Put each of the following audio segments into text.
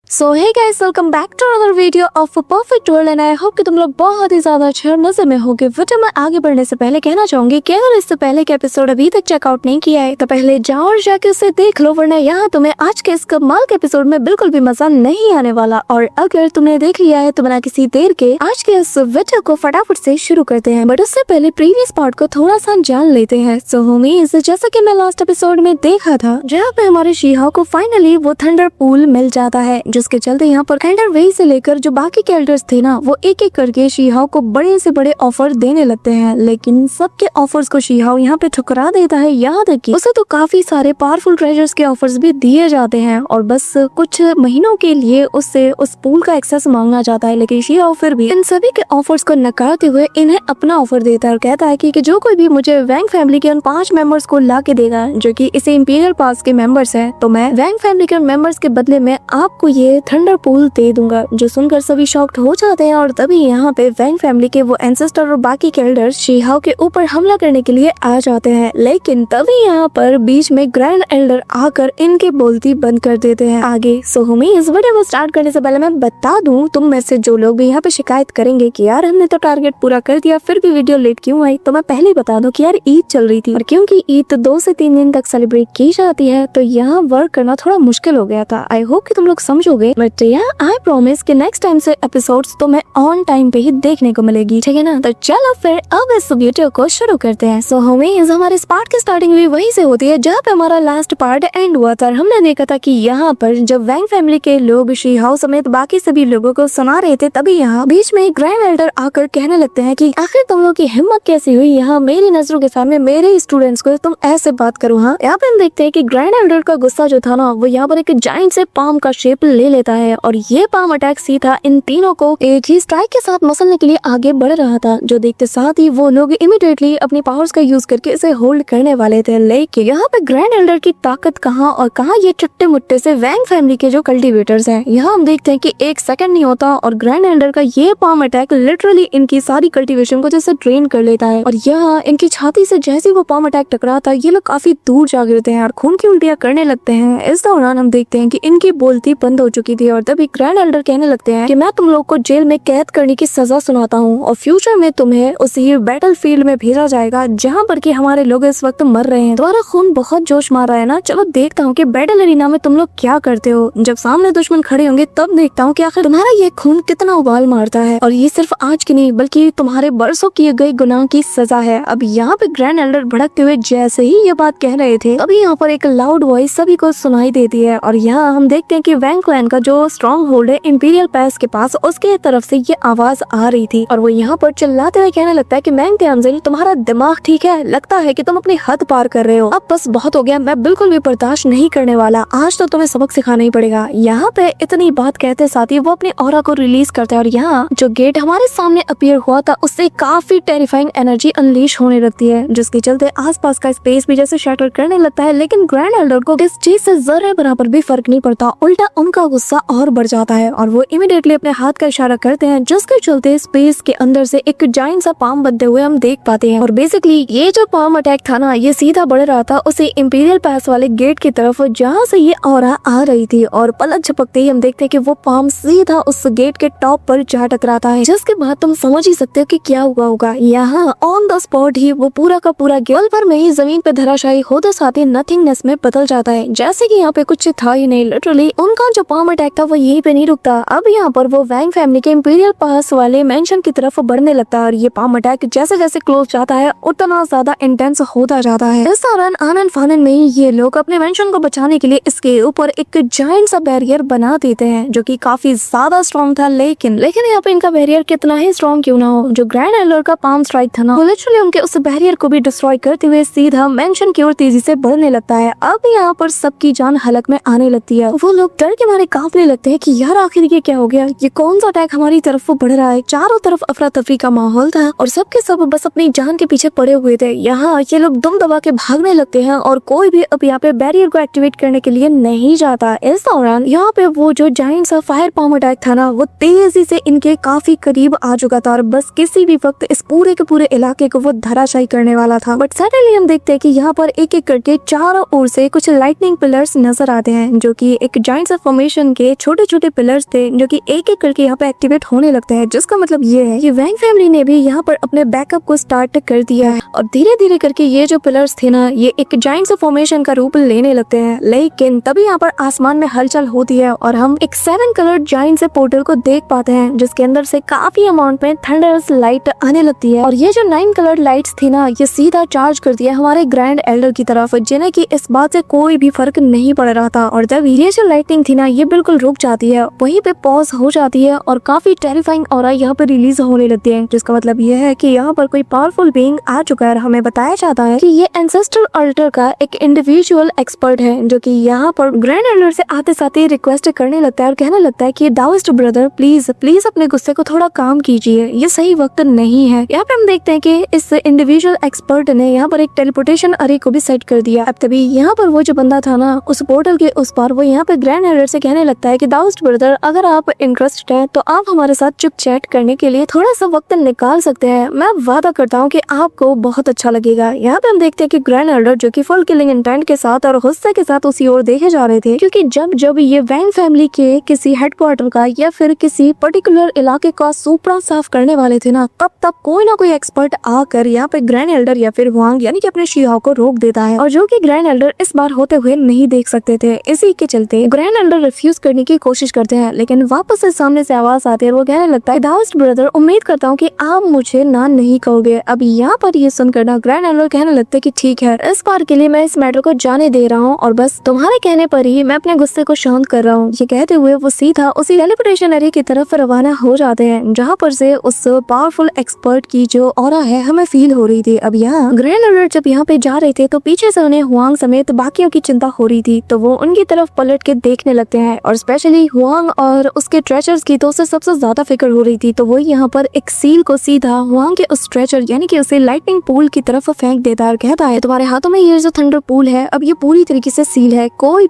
So hey guys, welcome back to another video of a perfect world and I hope कि तुम लोग बहुत ही ज्यादा अच्छे और मजे में होगे। वीडियो में आगे बढ़ने से पहले कहना चाहूंगी कि अगर इससे पहले के एपिसोड अभी तक चेकआउट नहीं किया है तो पहले जाओ और जाके उसे देख लो, वरना यहाँ तुम्हें आज के इस कमाल के एपिसोड में बिल्कुल भी मजा नहीं आने वाला। और अगर तुमने देख लिया है तो बिना किसी देर के आज के इस वीडियो को फटाफट से शुरू करते हैं। बट उससे पहले प्रीवियस पार्ट को थोड़ा सा जान लेते हैं। सो होमीज, जैसा कि मैं लास्ट एपिसोड में देखा था जहाँ पे हमारे शीहा को फाइनली वो थंडर पूल मिल जाता है, जिसके चलते यहाँ पर एंडर वे से लेकर जो बाकी कैरेक्टर्स थे ना, वो एक एक करके शीहाओ को बड़े से बड़े ऑफर देने लगते हैं। लेकिन सबके ऑफर्स को शीहाओ यहाँ पे ठुकरा देता है। यहाँ तक कि उसे तो काफी सारे पावरफुल ट्रेजर्स के ऑफर्स भी दिए जाते हैं और बस कुछ महीनों के लिए उससे उस पूल का एक्सेस मांगना चाहता है। लेकिन शीहाओ फिर भी इन सभी के ऑफर्स को नकारते हुए इन्हें अपना ऑफर देता है और कहता है कि जो कोई भी मुझे वैंग फैमिली के उन 5 मेंबर्स को ला के देगा जो कि इसे इंपीरियल पास के मेंबर्स है, तो मैं वैंग फैमिली के मेंबर्स के बदले में आपको ये थंडर पूल दे दूंगा। जो सुनकर सभी शॉक्ड हो जाते हैं और तभी यहाँ पे वैंग फैमिली के वो एंसेस्टर और बाकी कैरेक्टर्स शीहाओ के ऊपर हमला करने के लिए आ जाते हैं। लेकिन तभी यहाँ पर बीच में ग्रैंड एल्डर आकर इनकी बोलती बंद कर देते हैं आगे। सो हमें इस वीडियो को स्टार्ट करने से पहले मैं बता दूं, तुम में से जो लोग भी यहाँ पे शिकायत करेंगे कि यार हमने तो टारगेट पूरा कर दिया फिर भी वीडियो लेट क्यों आई, तो मैं पहले ही बता दूं कि यार ईद चल रही थी और क्योंकि ईद 2 से 3 दिन तक सेलिब्रेट की जाती है तो यहाँ वर्क करना थोड़ा मुश्किल हो गया था। आई होप कि तुम लोग समझोगे, बट आई प्रॉमिस कि नेक्स्ट टाइम से एपिसोड्स तो मैं ऑन टाइम पे ही देखने को मिलेगी, ठीक है ना। तो चलो फिर अब इस वीडियो को शुरू करते हैं। सो हमारे इस पार्ट की स्टार्टिंग भी वहीं से होती है जहाँ पे हमारा लास्ट पार्ट एंड हुआ था। हमने देखा था कि यहाँ पर जब वैंग फैमिली के लोग शीहाओ समेत बाकी सभी लोगों को सुना रहे थे, तभी यहाँ बीच में ग्रैंड एल्डर आकर कहने लगते हैं कि आखिर तुम लोग की हिम्मत कैसी हुई यहाँ मेरी नजरों के सामने मेरे स्टूडेंट्स को तुम ऐसे बात करो। हाँ, यहाँ पे हम देखते हैं कि ग्रैंड एल्डर का गुस्सा जो था ना, वो यहाँ पर एक जाइंट से पाम का शेप ले लेता है और ये पाम अटैक सीधा इन तीनों को एक ही स्ट्राइक के साथ मसलने के लिए आगे बढ़ रहा था, जो देखते साथ ही वो लोग इमीडिएटली अपनी पावर्स का यूज करके इसे होल्ड करने वाले थे। लेकिन यहाँ पे ग्रैंड एल्डर की ताकत कहाँ और कहाँ ये चट्टे मुट्टे से वैंग फैमिली के जो कल्टीवेटर्स हैं, यहाँ हम देखते हैं कि 1 सेकंड नहीं होता और ग्रैंड एल्डर का ये पाम अटैक लिटरली इनकी सारी कल्टीवेशन को जैसे ड्रेन कर लेता है। और यहाँ इनकी छाती से जैसे वो पाम अटैक टकरा था, ये लोग काफी दूर जा गिरते हैं और खून की उल्टियां करने लगते हैं। इस दौरान हम देखते हैं कि इनकी बोलती बंद हो चुकी थी और तभी ग्रैंड एल्डर कहने लगते हैं कि मैं तुम लोग को जेल में कैद करने की सजा सुनाता हूँ और फ्यूचर में तुम्हें उसी बैटल फील्ड में भेजा जाएगा जहाँ पर कि हमारे लोग इस वक्त मर रहे हैं। तुम्हारा खून बहुत जोश मार रहा है ना, चलो देखता हूँ कि बैटल एरिना में तुम लोग क्या करते हो। जब सामने दुश्मन खड़े होंगे तब देखता हूँ कि आखिर तुम्हारा ये खून कितना उबाल मारता है। और ये सिर्फ आज की नहीं बल्कि तुम्हारे बरसों किए गए गुनाह की सजा है। अब यहाँ पे ग्रैंड एल्डर भड़कते हुए जैसे ही ये बात कह रहे थे, तभी यहाँ पर एक लाउड वॉइस सभी को सुनाई देती है और यहाँ हम देखते हैं कि वैंग क्लैन का जो स्ट्रॉन्ग होल्ड है इंपीरियल पैस के पास, उसके तरफ से ये आवाज आ रही थी और वो यहाँ पर चिल्लाते हुए कहने लगता है कि मैंग त्यामजिल, तुम्हारा दिमाग ठीक है? लगता है कि तुम अपनी हद पार कर रहे हो। अब बस बहुत हो गया, मैं बिल्कुल भी बर्दाश्त नहीं करने वाला, आज तो तुम्हें सबक सिखाना ही पड़ेगा। यहाँ पे इतनी बात कहते साथ ही वो अपनी ऑरा को रिलीज करता है और यहाँ जो गेट हमारे सामने अपीयर हुआ था उससे काफी टेरिफाइंग एनर्जी अनलीश होने लगती है, जिसके चलते आसपास का स्पेस भी जैसे शैटर करने लगता है। लेकिन ग्रैंड एल्डर को इस चीज से जरा बराबर भी फर्क नहीं पड़ता, उल्टा उनका गुस्सा और बढ़ जाता है और वो इमीडिएटली अपने हाथ का इशारा करते हैं, जिसके चलते स्पेस के अंदर से एक जाइंट सा पाम बनते हुए हम देख पाते हैं। और बेसिकली ये जो पाम अटैक था ना, ये सीधा बढ़ रहा था उसे इंपीरियल पास वाले गेट की तरफ जहाँ से ये ऑरा आ रही थी और पलक झपकते ही हम देखते हैं कि वो पाम सीधा उस गेट के टॉप पर जा टकराता है, जिसके बाद तुम समझ ही सकते हो कि क्या हुआ होगा। यहाँ ऑन द स्पॉट ही वो पूरा का पूरा गेल पर में ही जमीन पे धराशायी होते साथ ही नथिंगनेस में बदल जाता है, जैसे कि यहाँ पे कुछ था ही नहीं। लिटरली उनका जो पाम अटैक था वो यहीं पे नहीं रुकता, अब यहाँ पर वो वैंग फैमिली के इंपीरियल पास वाले मेंशन की तरफ बढ़ने लगता है और ये पाम अटैक जैसे जैसे क्लोज जाता है उतना ज्यादा इंटेंस होता जाता है। इस दौरान आनन फानन में ये लोग अपने मेंशन को बचाने के लिए इसके ऊपर एक जाइंट सा बैरियर बना देते हैं जो कि काफी ज्यादा स्ट्रॉन्ग था। लेकिन यहाँ पे इनका बैरियर कितना ही स्ट्रॉन्ग क्यों ना हो, जो ग्रैंड एल्डर का पाम स्ट्राइक था ना, वो लिटरली उनके उस बैरियर को भी डिस्ट्रॉय करते हुए सीधा मेंशन की ओर तेजी से बढ़ने लगता है। अब यहाँ पर सबकी जान हलक में आने लगती है, वो लोग डर के मारे कांपने लगते हैं कि यार आखिर ये क्या हो गया, ये कौन सा अटैक हमारी तरफ बढ़ रहा है। चारों तरफ अफरा तफरी का माहौल था और सबके सब बस अपनी जान के पीछे पड़े हुए थे। यहाँ ये लोग दम दबा के भागने लगते हैं और कोई भी अब यहाँ पे बैरियर को एक्टिवेट करने के लिए नहीं जाता। इस दौरान यहाँ पे वो जो जाइंट सा फायर पाम अटैक था ना, वो तेजी से इनके काफी करीब आ चुका था और बस किसी भी वक्त इस पूरे के पूरे इलाके को वो धराशायी करने वाला था। बट सडनली हम देखते हैं कि यहाँ पर एक एक करके चारों ओर से कुछ लाइटनिंग पिलर्स नजर आते हैं जो कि एक जाइंट सा फॉर्मेशन टेलीपोर्टेशन के छोटे छोटे पिलर्स थे जो कि एक एक करके यहाँ पे एक्टिवेट होने लगते हैं, जिसका मतलब ये है कि वैंग फैमिली ने भी यहाँ पर अपने बैकअप को स्टार्ट कर दिया है और धीरे धीरे करके ये जो पिलर्स थे ना, ये एक जाइंट से फॉर्मेशन का रूप लेने लगते हैं। लेकिन तभी यहाँ पर आसमान में हलचल होती है और हम एक 7 कलर्ड जाइंट से पोर्टल को देख पाते हैं, जिसके अंदर से काफी अमाउंट में थंडरस लाइट आने लगती है। और ये जो 9 कलर्ड लाइट्स थी ना, ये सीधा चार्ज कर दिया हमारे ग्रैंड एल्डर की तरफ, जिन्हें की इस बात से कोई भी फर्क नहीं पड़ रहा था। और जब ये जो लाइटिंग थी ना, ये बिल्कुल रुक जाती है, वहीं पे पॉज हो जाती है और काफी टेरिफाइंग ऑरा यहाँ पे रिलीज होने लगती है, जिसका मतलब ये है कि यहाँ पर कोई पावरफुल बीइंग आ चुका है। हमें बताया जाता है कि ये एंसेस्ट्रल अल्टर का एक इंडिविजुअल एक्सपर्ट है, जो कि यहाँ पर ग्रैंड एल्डर से आते साथ ही रिक्वेस्ट करने लगता है और कहने लगता है कि दाविस्ट ब्रदर प्लीज प्लीज अपने गुस्से को थोड़ा काम कीजिए, ये सही वक्त नहीं है। यहाँ पे हम देखते हैं कि इस इंडिविजुअल एक्सपर्ट ने यहाँ पर एक टेलीपोर्टेशन अरे को भी सेट कर दिया। अब तभी यहाँ पर वो जो बंदा था ना, उस पोर्टल के उस पार, वो यहाँ पे ग्रैंड एल्डर से कहने लगता है कि दाविस्ट ब्रदर, अगर आप इंटरेस्टेड हैं तो आप हमारे साथ चुप चैट करने के लिए थोड़ा सा वक्त निकाल सकते हैं। मैं वादा करता हूँ कि आपको बहुत अच्छा लगेगा। यहाँ पे हम देखते हैं कि ग्रैंड एल्डर जो कि फुल किलिंग इंटेंट के साथ और गुस्से के साथ उसी ओर देखे जा रहे थे, क्योंकि जब जब ये वैंग फैमिली के किसी हेडक्वार्टर का या फिर किसी पर्टिकुलर इलाके का सुपड़ा साफ करने वाले थे ना, तब तक कोई ना कोई एक्सपर्ट आकर यहाँ पे ग्रैंड एल्डर या फिर हुआंग यानी कि अपने शिहाओ को रोक देता है, और जो कि ग्रैंड एल्डर इस बार होते हुए नहीं देख सकते थे। इसी के चलते ग्रैंड एल्डर रिफ्यूज करने की कोशिश करते हैं, लेकिन वापस से सामने से आवाज आती है और वो कहने लगता है, दाविस्ट ब्रदर, उम्मीद करता हूँ कि आप मुझे ना नहीं कहोगे। अब यहाँ पर ये सुनकर ना ग्रैंड एल्डर कहने लगते कि ठीक है, इस बार के लिए मैं इस मैटर को जाने दे रहा हूँ और बस तुम्हारे कहने पर ही मैं अपने गुस्से को शांत कर रहा हूँ। ये कहते हुए वो सीधा उसी टेलीपोर्टेशन एरिया की तरफ रवाना हो जाते हैं, जहाँ पर से उस पावरफुल एक्सपर्ट की जो ऑरा है हमें फील हो रही थी। अब यहाँ ग्रैंड एल्डर जब यहाँ पे जा रहे थे तो पीछे से उन्हें हुआंग समेत बाकियों की चिंता हो रही थी, तो वो उनकी तरफ पलट के देखने लगते हैं और स्पेशली हुआंग और उसके ट्रेचर्स की तो उसे सबसे ज्यादा फिक्र हो रही थी। तो वो यहाँ पर एक सील को सीधा हुआंग के उस ट्रेचर यानी कि उसे लाइटनिंग पूल की तरफ फेंक देता है और कहता है, तुम्हारे हाथों में ये जो थंडर पूल है, अब ये पूरी तरीके से सील है, कोई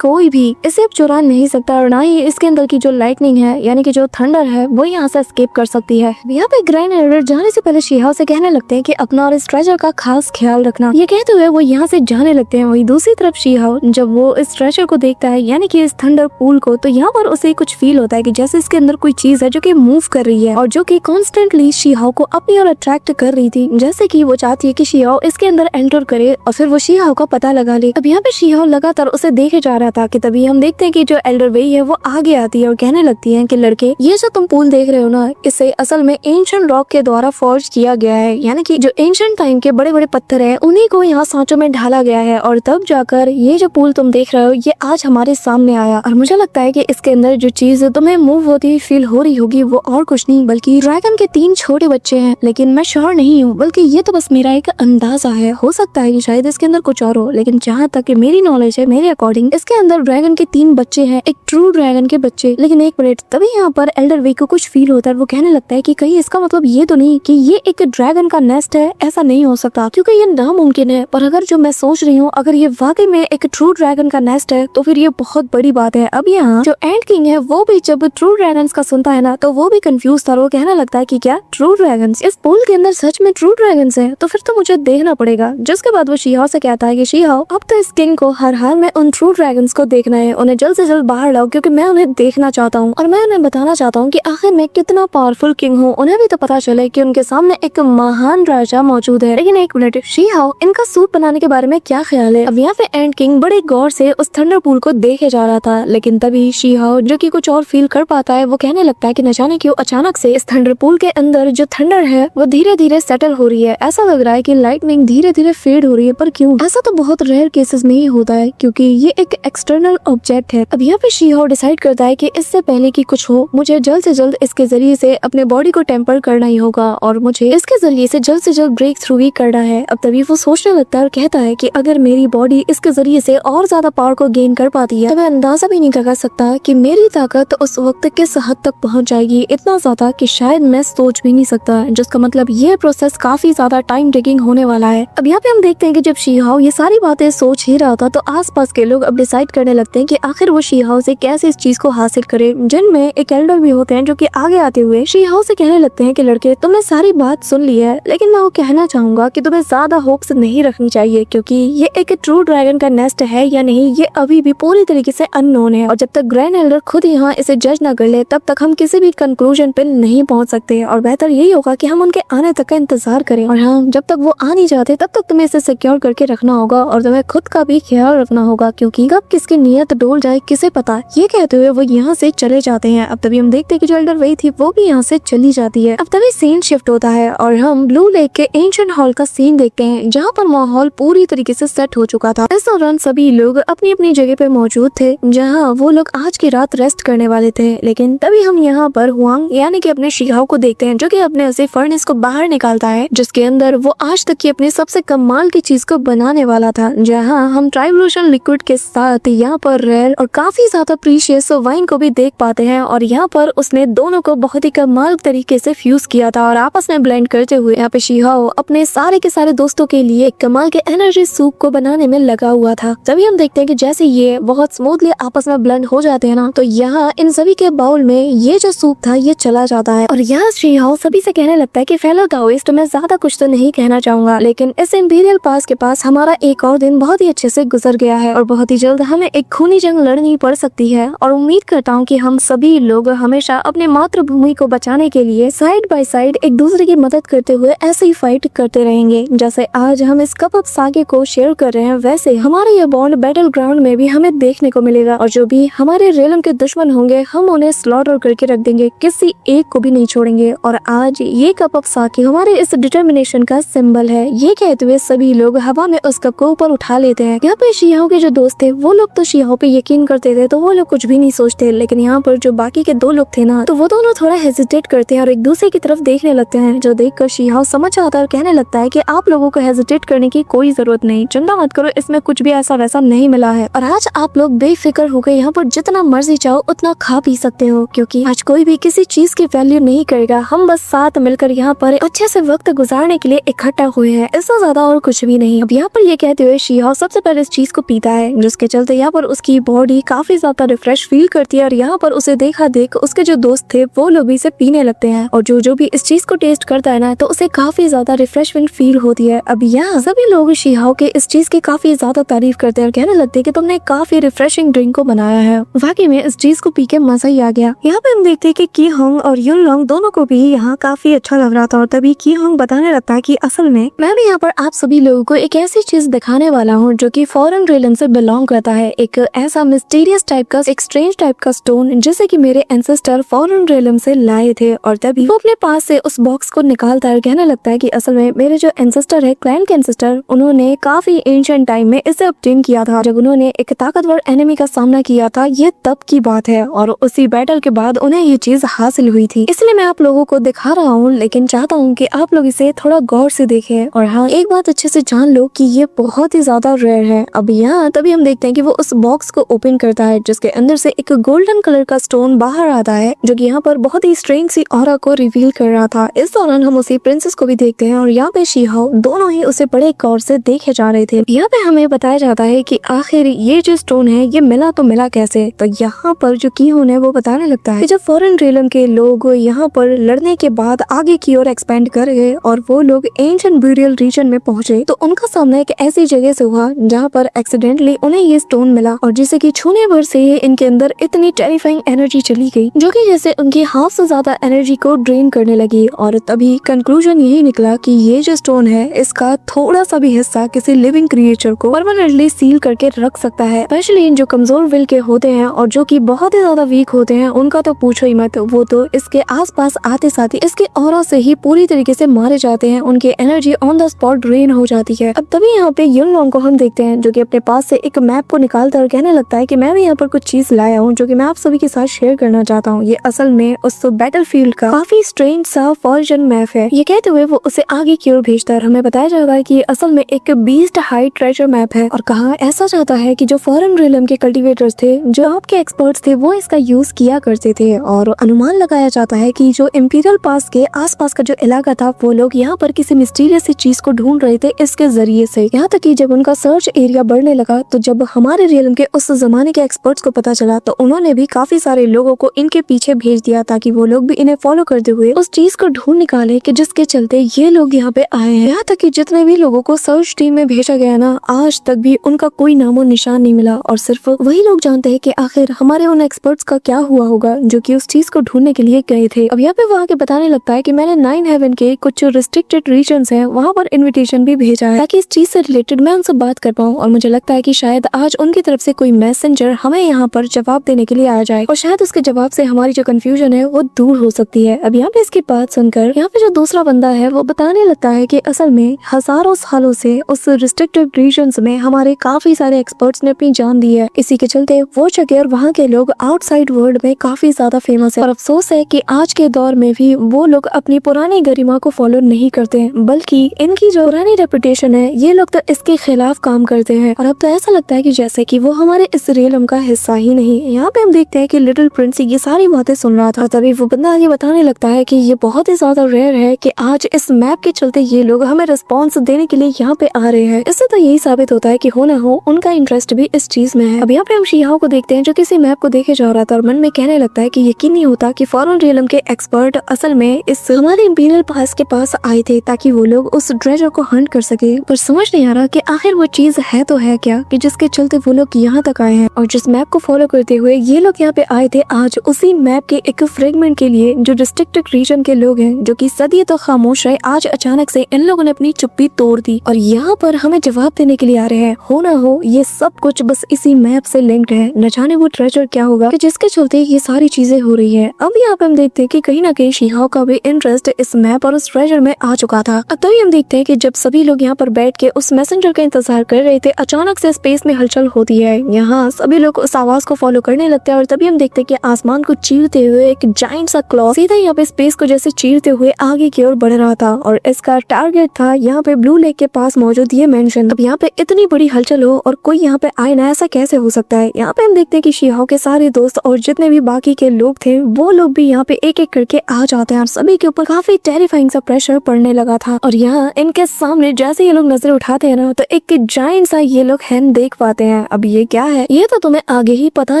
भी इसे अब चुरा नहीं सकता और ना ही इसके अंदर की जो लाइटनिंग है यानी कि जो थंडर है वो यहाँ से एस्केप कर सकती है। यहाँ पे ग्रैंड एल्डर जाने से पहले शिहाओ से कहने लगते हैं कि अपना और इस ट्रेजर का खास ख्याल रखना। ये कहते हुए वो यहाँ से जाने लगते हैं। वही दूसरी तरफ शिहाओ जब वो इस ट्रेजर को देखता है यानी कि इस थंडर पूल को, तो यहाँ पर उसे कुछ फील होता है कि जैसे इसके अंदर कोई चीज है जो कि मूव कर रही है और जो कि कॉन्स्टेंटली शिहाओ को अपनी ओर अट्रैक्ट कर रही थी, जैसे कि वो चाहती है कि शिहाओ इसके अंदर एंटर करे और फिर वो शिहाओ का पता लगा ले। अब यहाँ पे शिहाओ लगातार उसे देखे जा रहा था कि तभी हम देखते हैं कि जो एल्डर वेई है वो आगे आती है और कहने लगती है कि लड़के, ये जो तुम पूल देख रहे हो ना, इसे असल में एंशिएंट रॉक के द्वारा फॉर्ज किया गया है, यानी कि जो एंशिएंट टाइम के बड़े बड़े पत्थर है उन्हीं को यहाँ सांचों में ढाला गया है और तब जाकर ये जो पूल तुम देख रहे हो ये आज हमारे सामने आया। और मुझे लगता है कि इसके अंदर जो चीज तुम्हें मूव होती हुई फील हो रही होगी वो और कुछ नहीं बल्कि ड्रैगन के 3 छोटे बच्चे हैं, लेकिन मैं श्योर नहीं हूँ, बल्कि ये तो बस मेरा एक अंदाजा है। हो सकता है कि शायद इसके अंदर कुछ और हो, लेकिन जहाँ तक मेरी नॉलेज है, मेरे अकॉर्डिंग इसके अंदर ड्रैगन के 3 बच्चे हैं, एक ट्रू ड्रैगन के बच्चे। लेकिन एक मिनट, तभी यहाँ पर एल्डर वे को कुछ फील होता है। वो कहने लगता है कि कहीं इसका मतलब ये तो नहीं कि ये एक ड्रैगन का नेस्ट है, ऐसा नहीं हो सकता क्योंकि ये नामुमकिन है। पर अगर जो मैं सोच रही हूँ, अगर ये वाकई में एक ट्रू ड्रैगन का नेस्ट है तो फिर ये बहुत बड़ी बात है। अब यहाँ जो एंड किंग है वो भी जब ट्रू ड्रैगन्स का सुनता है ना, तो वो भी कंफ्यूज था। वो कहने लगता है कि क्या ट्रू ड्रैगन्स, इस पूल के अंदर सच में ट्रू ड्रैगन्स है? तो फिर तो मुझे देखना पड़ेगा। जिसके बाद वो शिहाओ से कहता है कि शिहाओ, अब तो इस किंग को हर हाल में उन ट्रू ड्रैगन्स को देखना है, उन्हें जल्द से जल्द बाहर लाओ क्योंकि मैं उन्हें देखना चाहता हूँ और मैं उन्हें बताना चाहता हूँ कि आखिर मैं कितना पावरफुल किंग हूँ। उन्हें भी तो पता चले कि उनके सामने एक महान राजा मौजूद है। लेकिन एक मिनट, शिहाओ, इनका सूप बनाने के बारे में क्या ख्याल है? अब यहाँ पे एंड किंग बड़े गौर से उस थंडर पूल को देखे जा रहा था, लेकिन तभी शिहाओ जो कि कुछ और फील कर पाता है, वो कहने लगता है कि न जाने क्यों अचानक से इस थंडर पूल के अंदर जो थंडर है वो धीरे धीरे सेटल हो रही है। ऐसा लग रहा है कि लाइटनिंग धीरे धीरे फेड हो रही है। पर क्यों? ऐसा तो बहुत रेयर केसेस में ही होता है क्योंकि ये एक एक्सटर्नल ऑब्जेक्ट है। अब यहाँ पे शिहाओ डिसाइड करता है कि इससे पहले कि कुछ हो, मुझे जल्द से जल्द इसके जरिए से अपने बॉडी को टेम्पर करना ही होगा और मुझे इसके जरिए से जल्द ब्रेक थ्रू ही करना है। अब तभी वो सोचने लगता है और कहता है कि अगर मेरी बॉडी इसके जरिए से और ज्यादा पावर को गेन कर पाती है तो मैं अंदाजा भी नहीं लगा सकता कि मेरी ताकत उस वक्त किस हद तक पहुंच जाएगी, इतना ज्यादा कि शायद मैं सोच भी नहीं सकता। जिसका मतलब ये प्रोसेस काफी ज्यादा टाइम टेकिंग होने वाला है। अब यहाँ पे हम देखते हैं कि जब शिहाओ ये सारी बातें सोच ही रहा था तो आसपास के लोग अब डिसाइड करने लगते हैं कि आखिर वो शिहाओ से कैसे इस चीज को हासिल करे, जिनमें एक एल्डर भी होते हैं जो कि आगे आते हुए शिहाओ से कहने लगते हैं कि लड़के, तुमने सारी बात सुन ली है, लेकिन मैं वो कहना चाहूंगा कि तुम्हें ज्यादा होप्स नहीं रखनी चाहिए क्योंकि ये एक ट्रू ड्रैगन का नेस्ट है या नहीं ये अभी भी पूरी तरीके से अननोन है। हैं और जब तक ग्रैंड एल्डर खुद यहाँ इसे जज न कर ले तब तक हम किसी भी कंक्लूजन पे नहीं पहुँच सकते और बेहतर यही होगा कि हम उनके आने तक का इंतजार करें। और हाँ, जब तक वो आ नहीं जाते तब तक तुम्हें इसे सिक्योर करके रखना होगा और तुम्हें खुद का भी ख्याल रखना होगा, क्योंकि कब किसकी नीयत डोल जाए किसे पता। ये कहते हुए वो यहाँ से चले जाते हैं। अब तभी हम देखते हैं कि जो एल्डर वही थी वो भी यहाँ से चली जाती है। अब तभी सीन शिफ्ट होता है और हम ब्लू लेक के एंशिएंट हॉल का सीन देखते हैं जहाँ पर माहौल पूरी तरीके से सेट हो चुका था। इस दौरान सभी लोग अपनी अपनी जगह पे मौजूद थे जहाँ वो लोग आज की रात रेस्ट करने वाले थे। लेकिन तभी हम यहाँ पर हुआंग यानी कि अपने शिहाओ को देखते हैं जो कि अपने उसे फर्नेस को बाहर निकालता है जिसके अंदर वो आज तक की अपनी सबसे कमाल की चीज को बनाने वाला था। जहाँ हम ट्राइब्लोशन लिक्विड के साथ यहाँ पर रेल और काफी ज्यादा प्रीशियस वाइन को भी देख पाते हैं और यहाँ पर उसने दोनों को बहुत ही कमाल तरीके से फ्यूज किया था और आपस में ब्लेंड करते हुए यहाँ पे शिहाओ अपने सारे के सारे दोस्तों के लिए एक कमाल के एनर्जी सूप को बनाने में लगा हुआ था। तभी हम देखते हैं कि जैसे ये बहुत स्मूथली आपस में ब्लेंड हो जाते हैं ना, तो यहाँ इन सभी के बाउल में ये जो सूप था ये चला जाता है और यहाँ शिहाओ सभी से कहने लगता है कि फेलो दाओइस्ट, मैं ज्यादा कुछ तो नहीं कहना चाहूंगा लेकिन इस इंपीरियल पास के पास हमारा एक और दिन बहुत ही अच्छे से गुजर गया है और बहुत ही जल्द हमें एक खूनी जंग लड़नी पड़ सकती है और उम्मीद करता हूँ कि हम सभी लोग हमेशा अपने मातृभूमि को बचाने के लिए साइड बाय साइड एक दूसरे की मदद करते हुए ऐसे ही फाइट करते रहेंगे। जैसे आज हम इस कप ऑफ सागे को शेयर कर रहे हैं वैसे हमारे ये बॉन्ड बैटल ग्राउंड में भी हमें देखने को मिलेगा और जो भी हमारे रेलम के दुश्मन होंगे हम उन्हें स्लॉटर करके रख देंगे, किसी एक को भी नहीं छोड़ेंगे। और आज ये कप ऑफ साके हमारे इस डिटर्मिनेशन का सिंबल है। ये कहते हुए सभी लोग हवा में उस कप को ऊपर उठा लेते हैं। यहाँ पे शियाओं के जो दोस्त थे वो लोग तो शियाओं पे यकीन करते थे तो वो लोग कुछ भी नहीं सोचते, लेकिन यहाँ पर जो बाकी के दो लोग थे ना तो वो दोनों थोड़ा हेजिटेट करते हैं और एक दूसरे की तरफ देखने लगते हैं, जो देखकर शिहाओ समझ आता है और कहने लगता है कि आप लोगों को हेजिटेट करने की कोई जरूरत नहीं, चिंता मत करो, इसमें कुछ भी ऐसा वैसा नहीं मिला है और आज आप लोग बेफिक्र होकर यहाँ पर जितना मर्जी चाहो उतना खा पी सकते हो, क्योंकि आज कोई भी किसी चीज की वैल्यू नहीं करेगा। हम बस साथ मिलकर यहाँ पर अच्छे से वक्त गुजारने के लिए इकट्ठा हुए हैं, इससे ज्यादा और कुछ भी नहीं। अब यहाँ पर ये कहते हुए शिहाओ सबसे पहले इस चीज को पीता है जिसके चलते यहाँ पर उसकी बॉडी काफी ज्यादा रिफ्रेश फील करती है और यहाँ पर उसे देखा देख उसके जो दोस्त थे वो लोग भी इसे पीने लगते हैं और जो भी इस चीज को टेस्ट करता है ना तो उसे काफी ज्यादा रिफ्रेशमेंट फील होती है। अब यहाँ सभी लोग शिहाओ के इस चीज की काफी ज्यादा तारीफ करते हैं और कहने लगते हैं कि तुमने काफी रिफ्रेशिंग ड्रिंक को बनाया है, वाकई में इस चीज को पी के मजा ही आ गया। यहाँ पे हम देखते हैं कि की होंग और युन लोंग दोनों को भी यहाँ काफी अच्छा लग रहा था और तभी की होंग बताने लगता है कि असल में मैं भी यहाँ पर आप सभी लोगों को एक ऐसी चीज दिखाने वाला हूँ जो कि फॉरेन रिलीजन से बिलोंग करता है, एक ऐसा मिस्टीरियस टाइप का एक स्ट्रेंज टाइप का स्टोन जिसे कि मेरे एंसेस्टर फॉरेन रिलम से लाए थे। और तभी वो अपने पास से उस बॉक्स को निकालता है और कहने लगता है कि असल में मेरे जो एंसेस्टर है क्लैन के एंसेस्टर उन्होंने काफी एंशिएंट टाइम में इसे ऑब्टेन किया था जब उन्होंने एक ताकतवर एनिमी का सामना किया था। ये तब की बात है और उसी बैटल के बाद उन्हें ये चीज हासिल हुई थी, इसलिए मैं आप लोगों को दिखा रहा हूँ, लेकिन चाहता हूँ कि आप लोग इसे थोड़ा गौर से देखें। और हाँ, एक बात अच्छे से जान लो कि ये बहुत ही ज्यादा रेयर है। अब यहाँ तभी हम देखते हैं कि वो उस बॉक्स को ओपन करता है जिसके अंदर से एक गोल्डन कलर का स्टोन बाहर आता है जो कि यहाँ पर बहुत ही स्ट्रेंज सी ऑरा को रिवील कर रहा था। इस दौरान हम उसी प्रिंसेस को भी देखते हैं और यहाँ पे शिहाओ दोनों ही उसे बड़े गौर से देखे जा रहे थे। यहाँ पे हमें बताया जाता है कि आखिर ये जो स्टोन है ये मिला तो मिला कैसे। तो यहाँ पर जो की होने वो बताने लगता है कि जब फॉरेन रिलम के लोग यहाँ पर लड़ने के बाद आगे की ओर एक्सपेंड कर गए और वो लोग एंशिएंट ब्यूरियल रीजन में पहुंचे तो उनका सामना एक ऐसी जगह से हुआ जहाँ पर एक्सीडेंटली उन्हें ये स्टोन मिला और जिसे कि छूने भर से ही इनके अंदर इतनी टेरिफाइंग एनर्जी चली गई जो कि जैसे उनकी हाफ से ज्यादा एनर्जी को ड्रेन करने लगी। और तभी कंक्लूजन यही निकला कि ये जो स्टोन है इसका थोड़ा सा भी हिस्सा किसी लिविंग क्रिएचर को परमानेंटली सील करके रख सकता है, स्पेशली जो कमजोर विल के होते हैं और जो कि बहुत ही ज्यादा वीक होते हैं उनका तो पूछो ही मत, वो तो इसके आसपास आते साथ ही इसके ऑरा से ही पूरी तरीके से मारे जाते हैं, उनकी energy on the spot drain हो जाती है। अब तभी यहाँ पे युन लोंग को हम देखते हैं जो कि अपने पास से एक मैप को निकालता और कहने लगता है कि मैं भी यहाँ पर कुछ चीज लाया हूँ जो कि मैं आप सभी के साथ शेयर करना चाहता हूँ। ये असल में उस बैटलफील्ड का काफी स्ट्रेंज सा फॉर्जन मैप है। ये कहते हुए वो उसे आगे की ओर भेजता है। हमें बताया जाता है कि ये असल में एक बीस्ट हाई ट्रेजर मैप है और कहा ऐसा जाता है कि जो फॉरेन रिलम के कल्टीवेटर्स थे, जो आपके एक्सपर्ट्स थे, वो इसका यूज किया करते थे और अनुमान लगाया जाता है कि जो इंपीरियल पास के आसपास का जो इलाका था वो लोग यहाँ पर किसी मिस्टीरियस सी चीज को ढूंढ रहे थे इसके जरिए से। यहाँ तक कि जब उनका सर्च एरिया बढ़ने लगा तो जब हमारे रियलम के उस जमाने के एक्सपर्ट्स को पता चला तो उन्होंने भी काफी सारे लोगों को इनके पीछे भेज दिया ताकि वो लोग भी इन्हें फॉलो करते हुए उस चीज को ढूंढ निकाले कि जिसके चलते ये लोग यहाँ पे आए हैं। यहाँ तक कि जितने भी लोगों को सर्च टीम में भेजा गया ना, आज तक भी उनका कोई नामो निशान नहीं मिला और सिर्फ वही लोग जानते हैं कि आखिर हमारे उन एक्सपर्ट्स का क्या हुआ होगा जो कि उस चीज को ढूंढने के लिए गए थे। अब यहाँ पे वहाँ के बताने लगता है कि मैंने 9 हेवन के कुछ रिस्ट्रिक्टेड रीजन्स हैं वहाँ पर इन्विटेशन भी भेजा है ताकि इस चीज से रिलेटेड मैं उनसे बात कर पाऊँ, और मुझे लगता है कि शायद आज उनकी तरफ से कोई मैसेंजर हमें यहाँ पर जवाब देने के लिए आ जाए और शायद उसके जवाब से हमारी जो कंफ्यूजन है वो दूर हो सकती है। अब यहाँ पे इसकी बात सुनकर यहाँ पे जो दूसरा बंदा है वो बताने लगता है कि असल में हजारों सालों से उस रिस्ट्रिक्टेड रीजन्स में हमारे काफी सारे एक्सपर्ट्स ने अपनी जान दी है। इसी के चलते वो जगह और वहाँ के लोग आउटसाइड वर्ल्ड में काफी ज्यादा फेमस है, और अफसोस है कि आज के दौर में भी वो लोग अपनी पुरानी गरिमा को फॉलो नहीं करते हैं, बल्कि इनकी जो पुरानी रेपुटेशन है ये लोग तो इसके खिलाफ काम करते हैं। और अब तो ऐसा लगता है कि जैसे कि वो हमारे इस रियलम का हिस्सा ही नहीं। यहाँ पे हम देखते हैं कि लिटिल प्रिंस ये सारी बातें सुन रहा था, तभी वो बंदा ये बताने लगता है कि ये बहुत ही ज्यादा रेयर है कि आज इस मैप के चलते ये लोग हमें रिस्पॉन्स देने के लिए यहाँ पे आ रहे हैं। इससे तो यही साबित होता है कि हो ना हो उनका इंटरेस्ट भी इस चीज में है। अब यहाँ पे हम शिहाओ को देखते हैं जो किसी मैप को देखे जा रहा था और मन में कहने लगता है कि यकीन नहीं होता कि फॉरेन रियलम के एक्सपर्ट असल में इस हमारे इंपीरियल पास के पास आए थे ताकि वो लोग उस ट्रेजर को हंट कर सके। पर समझ नहीं आ रहा कि आखिर वो चीज है तो है क्या कि जिसके चलते वो लोग यहाँ तक आए हैं, और जिस मैप को फॉलो करते हुए ये लोग यहाँ पे आए थे आज उसी मैप के एक फ्रेगमेंट के लिए। जो रिस्ट्रिक्टेड रीजन के लोग हैं जो कि सदियों तो खामोश रहे, आज अचानक से इन लोगों ने अपनी चुप्पी तोड़ दी और यहाँ पर हमें जवाब देने के लिए आ रहे हैं। हो ना हो ये सब कुछ बस इसी मैप से लिंक्ड है, न जाने वो ट्रेजर क्या होगा कि जिसके चलते ये सारी चीजें हो रही है। अब यहाँ पे हम देखते हैं कि कहीं ना कहीं शिहाओ का भी इंटरेस्ट इस मैप और उस ट्रेजर में आ चुका था। अब तभी हम देखते हैं कि जब सभी लोग यहाँ पर बैठ के उस मैसेंजर का इंतजार कर रहे थे, अचानक से स्पेस में हलचल होती है। यहाँ सभी लोग उस आवाज को फॉलो करने लगते हैं और तभी हम देखते हैं कि आसमान को चीरते हुए एक जाइंट सा क्लॉ सीधा यहाँ पे स्पेस को जैसे चीरते हुए आगे की ओर बढ़ रहा था, और इसका टारगेट था यहाँ पे ब्लू लेक के पास मौजूद ये मेंशन। अब यहाँ पे इतनी बड़ी हलचल हो और कोई यहाँ पे आए ना, ऐसा कैसे हो सकता है। यहाँ पे हम देखते हैं कि शिहाओ के सारे दोस्त और जितने भी बाकी के लोग थे वो लोग भी यहाँ पे एक एक करके आ जाते हैं और सभी के ऊपर काफी टेरिफाइंग सा प्रेशर पड़ने लगा था। और यहाँ इनके सामने जैसे ये लोग नजर उठाते हैं ना तो एक जाइंट सा ये लोग हैंड देख पाते हैं। अब ये क्या है ये तो तुम्हें आगे ही पता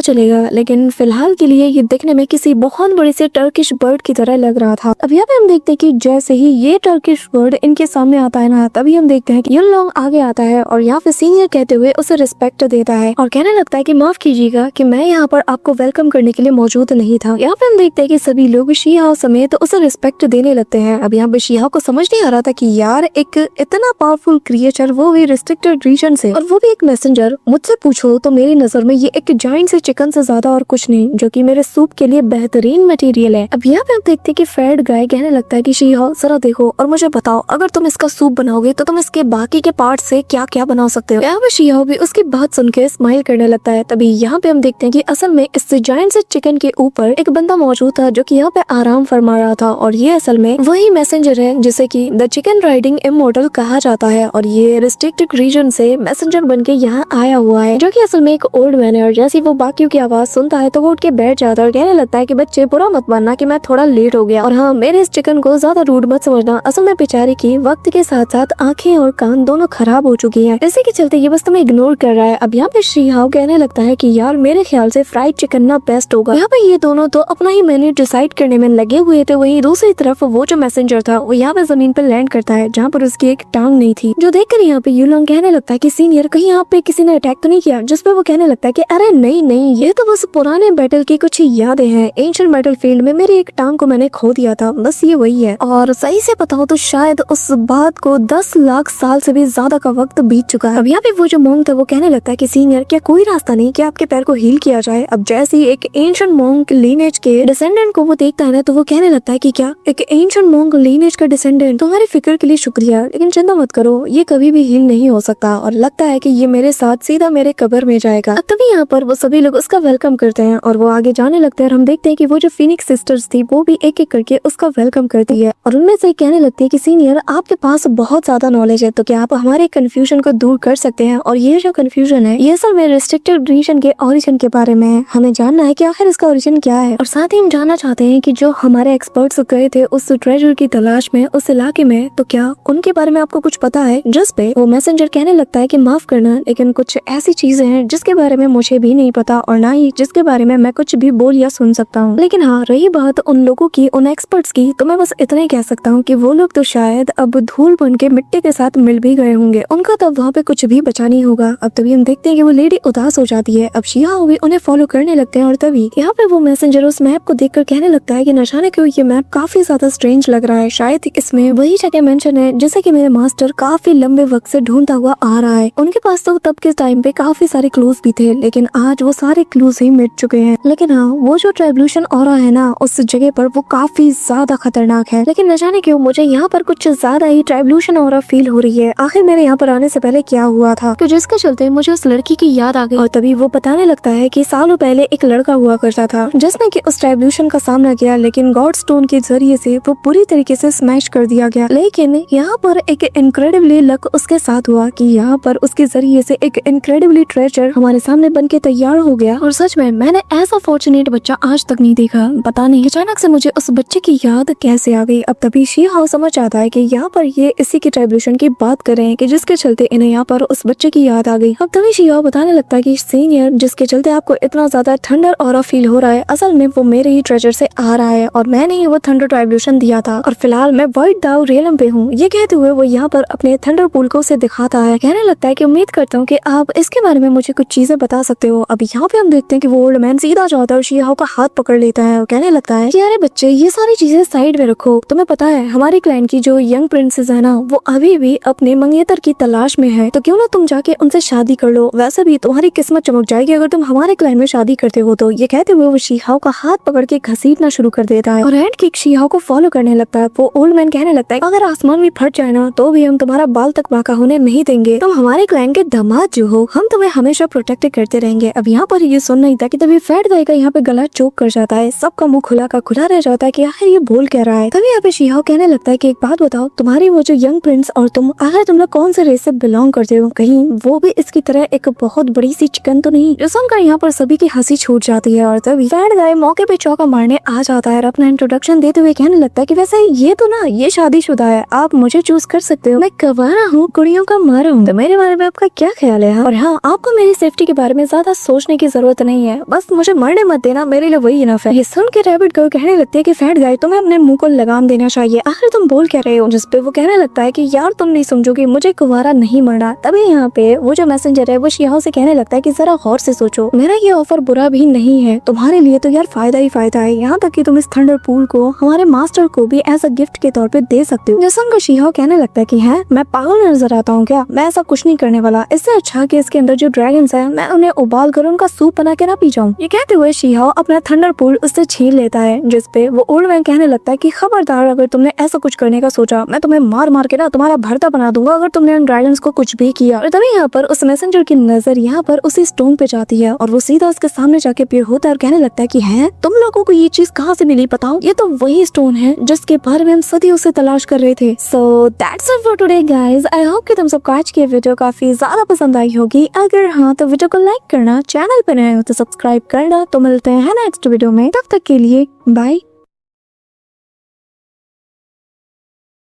चलेगा, लेकिन फिलहाल के लिए ये देखने में किसी बहुत बड़े से टर्किश बर्ड की तरह लग रहा था। अब यहाँ पे हम देखते हैं कि जैसे ही ये टर्किश बर्ड इनके सामने आता है ना, तभी हम देखते हैं कि ये लोग आगे आता है और यहाँ पे सीनियर कहते हुए उसे रिस्पेक्ट देता है और कहने लगता है कि माफ कीजिएगा कि मैं यहाँ पर आपको वेलकम करने के लिए मौजूद नहीं था। यहाँ पे हम देखते हैं कि सभी लोग शिहाओ समेत उसे रिस्पेक्ट देने लगते हैं। अब यहाँ पे शिहाओ को समझ नहीं आ रहा था कि यार एक इतना पावरफुल क्रिएचर, वो भी रिस्ट्रिक्टेड रीजन से, और वो भी एक मैसेंजर, मुझसे पूछो तो मेरी नजर में ये एक जाइंट से चिकन से ज्यादा और कुछ नहीं, जो कि मेरे सूप के लिए बेहतरीन मटेरियल है। अब यहाँ पे हम देखते हैं कि फैट गाय कहने लगता है कि शिहाओ जरा देखो और मुझे बताओ, अगर तुम इसका सूप बनाओगे तो तुम इसके बाकी के पार्ट से क्या क्या बना सकते हो। यहाँ पे शिहाओ भी उसकी बात सुन के स्माइल करने लगता है। तभी यहाँ पे हम देखते हैं कि असल में इस जाइंट से चिकन के ऊपर एक बंदा मौजूद था जो कि यहाँ पे आराम फरमा रहा था, और ये असल में वही मैसेंजर है जिसे कि द चिकन राइडिंग इमोर्टल कहा जाता है, और ये रिस्ट्रिक्टेड रीजन से मैसेंजर बन के यहाँ आया हुआ है, जो कि असल में एक ओल्ड मैन है। और जैसे वो बाकियों की आवाज सुनता है तो वो उठ के बैठ जाता है और कहने लगता है कि बच्चे बुरा मत मानना कि मैं थोड़ा लेट हो गया, और हाँ मेरे इस चिकन को ज्यादा रूड मत समझना, असल में बेचारे की वक्त के साथ साथ आंखें और कान दोनों खराब हो चुकी हैं, इसी के चलते ये बस तुम्हें इग्नोर कर रहा है। अब यहाँ पे शिहाओ कहने लगता है कि यार मेरे ख्याल से फ्राइड चिकन ना बेस्ट होगा। यहाँ पे ये दोनों तो अपना ही मेन्यू डिसाइड करने में लगे हुए थे, वहीं दूसरी तरफ वो जो मैसेंजर था वो यहाँ पे जमीन पर लैंड करता है जहाँ पर उसकी एक टांग नहीं थी, जो देखकर यहाँ पे यूलोंग कहने लगता है कि सीनियर कहीं यहाँ पे किसी ने अटैक तो नहीं किया, जिस पे वो कहने लगता है कि अरे नहीं नहीं, ये तो बस पुराने बैटल की कुछ यादें हैं, एंशिएंट बैटल फील्ड में मेरी एक टांग को मैंने खो दिया था, बस ये वही है। और सही से बताओ तो शायद उस बात को 10 लाख साल से भी ज्यादा का वक्त बीत चुका है। अब यहाँ पे वो जो मोंग था वो कहने लगता है कि सीनियर क्या कोई रास्ता नहीं कि आपके पैर को हील किया जाए। अब जैसे ही एक एंशिएंट मोंग लीनेज के डिसेंडेंट को वो देखता है ना तो वो कहने लगता है कि क्या एक एंशिएंट मोंग लीनेज का डिसेंडेंट, तुम्हारी फिक्र के लिए शुक्रिया, लेकिन चिंता मत करो ये कभी भी हील नहीं हो सकता, और लगता है कि ये मेरे साथ सीधा मेरे कब्र में जाएगा। अब तभी यहाँ पर वो सभी लोग उसका वेलकम करते हैं और वो आगे जाने लगते हैं, और हम देखते हैं कि वो जो फीनिक्स सिस्टर्स थी वो भी एक एक करके उसका वेलकम करती है, और उनमें से कहने लगती है कि सीनियर आपके पास बहुत ज्यादा नॉलेज है, तो क्या आप हमारे कंफ्यूजन को दूर कर सकते हैं, और ये जो कंफ्यूजन है ये असल में रिस्ट्रिक्टेड रीजन के ओरिजिन के बारे में है, हमें जानना है कि आखिर इसका ओरिजिन क्या है, और साथ ही हम जानना चाहते हैं कि जो हमारे एक्सपर्ट्स गए थे उस ट्रेजर की तलाश में उस इलाके में, तो क्या उनके बारे में आपको कुछ पता है। जिस पे वो मैसेंजर कहने लगता है कि माफ करना, लेकिन कुछ ऐसी चीजें हैं जिसके बारे में मुझे भी नहीं पता, और ना ही जिसके बारे में मैं कुछ भी बोल या सुन सकता हूँ, लेकिन हाँ रही बात उन लोगों की, उन एक्सपर्ट्स की, तो मैं बस इतना ही कह सकता हूँ कि वो लोग तो शायद अब धूल बन के मिट्टी के साथ मिल भी गए होंगे, उनका तो वहाँ पे कुछ भी बचा नहीं होगा। अब तभी हम देखते हैं कि वो लेडी उदास हो जाती है। अब शिहाओ भी उन्हें फॉलो करने लगते हैं और तभी यहाँ पे वो मैसेंजर उस मैप को देखकर कहने लगता है कि न जाने क्यों ये मैप काफी ज्यादा स्ट्रेंज लग रहा है, शायद इसमें वही जगह मेंशन है जैसे कि मेरे मास्टर काफी लंबे वक्त से ढूंढता हुआ आ रहा है। उनके पास तो तब के टाइम पे काफी सारे क्लूज भी थे, लेकिन आज वो सारे क्लूज ही मिट चुके हैं। लेकिन हाँ, वो जो ट्राइब्यूशन ऑरा है ना, उस जगह पर वो काफी ज्यादा खतरनाक है। लेकिन न जाने क्यों मुझे यहाँ पर कुछ ज्यादा ही ट्राइब्यूशन ऑरा फील हो रही है। आखिर मेरे यहाँ पर आने से पहले क्या हुआ था, तो जिसके चलते मुझे उस लड़की की याद आ गई और तभी वो बताने लगता है कि सालों पहले एक लड़का हुआ करता था जिसने कि उस ट्राइब्यूशन का सामना किया, लेकिन गॉड स्टोन के जरिए से वो पूरी तरीके से स्मैश कर दिया गया। लेकिन यहाँ पर एक इनक्रेडिबली लक उसके साथ हुआ कि यहाँ पर उसके जरिए से एक इनक्रेडिबली ट्रेजर हमारे सामने बन के तैयार हो गया। और सच में मैंने ऐसा फॉर्चुनेट बच्चा आज तक नहीं देखा। पता नहीं अचानक से मुझे उस बच्चे की याद कैसे आ गई। अब तभी शिहाओ समझ आता है कि यहाँ पर ये इसी की ट्राइब्यूशन की बात कर रहे हैं कि जिसके चलते इन्हें यहाँ पर उस बच्चे की याद आ गई। अब तभी शिहाओ बताने लगता है कि सीनियर, जिसके चलते आपको इतना ज्यादा थंडर ऑरा फील हो रहा है, असल में वो मेरे ही ट्रेजर से आ रहा है और मैंने ही वो थंडर ट्राइब्यूशन दिया था और फिलहाल मैं व्हाइट दाव रियलम पे हूँ। ये कहते हुए वो यहाँ पर अपने थंडर पूल को उसे दिखाता है। कहने लगता है कि उम्मीद करता हूँ कि आप इसके बारे में मुझे कुछ चीजें बता सकते हो। अब यहाँ पे हम देखते हैं कि वो ओल्ड मैन सीधा जाता है और शिहाओ का हाथ पकड़ लेता है और कहने लगता है कि अरे बच्चे, ये सारी चीजें साइड में रखो। तुम्हें पता है हमारी क्लाइंट की जो यंग प्रिंसेस है ना, वो अभी भी अपने मंगेतर की तलाश में है, तो क्यों ना तुम जाके उनसे शादी कर लो। वैसे भी तुम्हारी किस्मत चमक जाएगी अगर तुम हमारे क्लाइंट में शादी करते हो तो। ये कहते हुए वो शिहाओ का हाथ पकड़ के घसीटना शुरू कर देता है और हैंड किक शिहाओ को फॉलो करने लगता है। वो ओल्ड मैन कहने लगता है अगर आसमान भी फट जाए ना तो भी हम तुम्हारा बाल तक बांका होने नहीं देंगे। तुम हमारे क्लाइंट के दामाद जो हो, हम तुम्हें हमेशा प्रोटेक्ट करते रहेंगे। अब यहाँ पर ये सुन नहीं था कि तभी फैट गाय का यहाँ पे गला चोक कर जाता है। सबका मुंह खुला का खुला रह जाता है कि आखिर ये बोल क्या रहा है। तभी यहाँ पे शिहाओ कहने लगता है कि एक बात बताओ, तुम्हारी वो जो यंग प्रिंस और तुम, आखिर तुम लोग कौन से रेस से बिलोंग करते हो? कहीं वो भी इसकी तरह एक बहुत बड़ी सी चिकन तो नहीं? जो सुनकर यहाँ पर सभी की हंसी छूट जाती है और तभी फैट गाय मौके पे चौका मारने आ जाता है और अपना इंट्रोडक्शन देते हुए कहने लगता है कि वैसे ये तो ना, ये शादीशुदा है, आप मुझे चूज कर सकते हो। मैं कवारा हूँ, कुड़ियों का मारा हूँ, तो मेरे बारे में आपका क्या ख्याल है? और हाँ, आपको मेरी सेफ्टी के बारे में ज्यादा सोचने की जरूरत नहीं है, बस मुझे मरने मत देना, मेरे लिए वही इनफ है। ये सुन के रैबिट गर्ल कहने लगती है कि फैट गाय, तुम्हें अपने मुंह को लगाम देना चाहिए, आखिर तुम बोल क्या रहे हो? जिसपे वो कहने लगता है कि यार तुम नहीं समझोगे, मुझे कुंवारा नहीं मरना। तभी यहाँ पे वो जो मैसेंजर है वो शिहाओ से कहने लगता है कि जरा गौर से सोचो, मेरा ये ऑफर बुरा भी नहीं है, तुम्हारे लिए तो यार फायदा ही फायदा है। यहाँ तक कि तुम इस थंडर पूल को हमारे मास्टर को भी एज अ गिफ्ट के तौर पे दे सकते हो। जैसा शिहाओ कहने लगता है कि है, मैं पागल नजर आता हूँ क्या? मैं ऐसा कुछ नहीं करने वाला। इससे अच्छा कि इसके अंदर जो ड्रैगन्स है मैं उन्हें उबाल कर उनका सूप बना के ना पी जाऊँ। ये कहते हुए शिहाओ अपना थंडर पूल उससे छीन लेता है, जिसपे वो ओल्ड मैन कहने लगता है कि खबरदार, अगर तुमने ऐसा कुछ करने का सोचा मैं तुम्हें मार मार के ना तुम्हारा भरता बना दूंगा अगर तुमने उन ड्रैगन्स को कुछ भी किया। और तभी यहाँ पर उस मैसेंजर की नजर यहाँ पर उसी स्टोन पे जाती है और वो सीधा उसके सामने जाके अपीयर होता है और कहने लगता है कि है, तुम लोगों को ये चीज कहाँ से मिली बताओ? ये तो वही स्टोन है जिसके बारे में हम सदियों से तलाश कर रहे थे। So that's it for today guys. I hope कि तुम सबको आज की वीडियो काफी ज्यादा पसंद आई होगी। अगर हाँ तो वीडियो को लाइक करना, चैनल पर नए हो तो सब्सक्राइब करना। तो मिलते हैं नेक्स्ट वीडियो में, तब तक के लिए बाय।